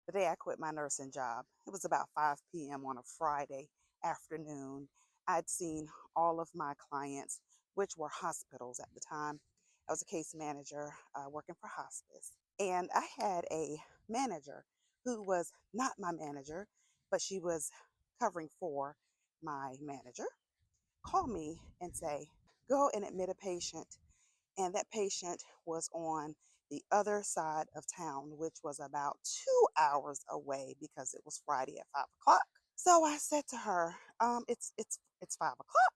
The day I quit my nursing job, it was about 5 p.m. on a Friday afternoon. I'd seen all of my clients, which were hospitals at the time. I was a case manager working for hospice. And I had a manager who was not my manager, but she was covering for my manager, call me and say, go and admit a patient. And that patient was on the other side of town, which was about 2 hours away because it was Friday at 5 o'clock. So I said to her, it's 5 o'clock.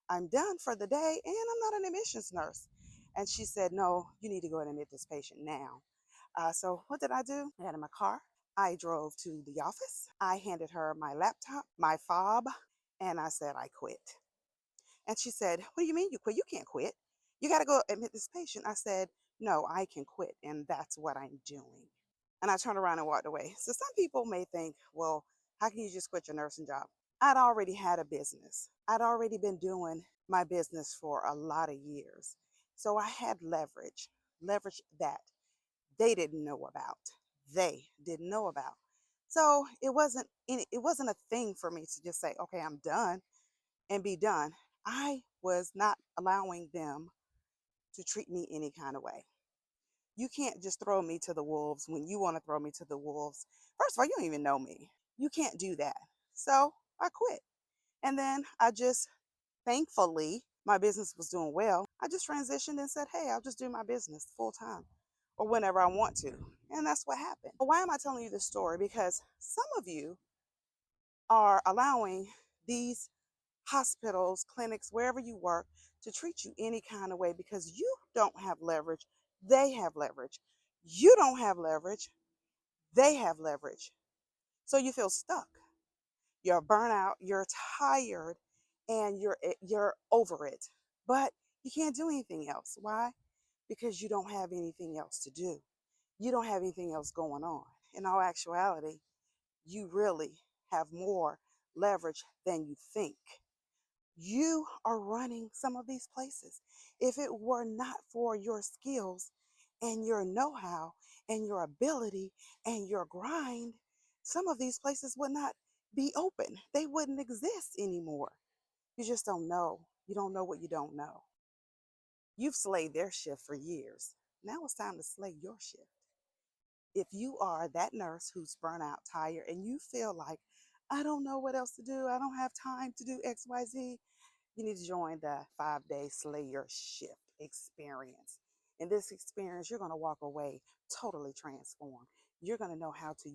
I'm done for the day and I'm not an admissions nurse. And she said, no, you need to go and admit this patient now. So what did I do? I got in my car. I drove to the office. I handed her my laptop, my fob, and I said, I quit. And she said, what do you mean you quit? You can't quit. You got to go admit this patient. I said, no, I can quit. And that's what I'm doing. And I turned around and walked away. So some people may think, well, how can you just quit your nursing job? I'd already had a business. I'd already been doing my business for a lot of years. So I had leverage that they didn't know about. They didn't know about. So it wasn't a thing for me to just say, okay, I'm done and be done. I was not allowing them to treat me any kind of way. You can't just throw me to the wolves when you want to throw me to the wolves. First of all, you don't even know me. You can't do that. So I quit. And then I just, thankfully, my business was doing well. I just transitioned and said, hey, I'll just do my business full time or whenever I want to. And that's what happened. Why am I telling you this story? Because some of you are allowing these hospitals, clinics, wherever you work, to treat you any kind of way because you don't have leverage. They have leverage. You don't have leverage. They have leverage. So you feel stuck. You're burnout. You're tired, and you're over it. But you can't do anything else. Why? Because you don't have anything else to do. You don't have anything else going on. In all actuality, you really have more leverage than you think. You are running some of these places. If it were not for your skills and your know how and your ability and your grind, some of these places would not be open. They wouldn't exist anymore. You just don't know. You don't know what you don't know. You've slayed their shift for years. Now it's time to slay your shift. If you are that nurse who's burnt out, tired, and you feel like, I don't know what else to do, I don't have time to do XYZ, you need to join the 5-day Slay Your Shift experience. In this experience, you're going to walk away totally transformed. You're going to know how to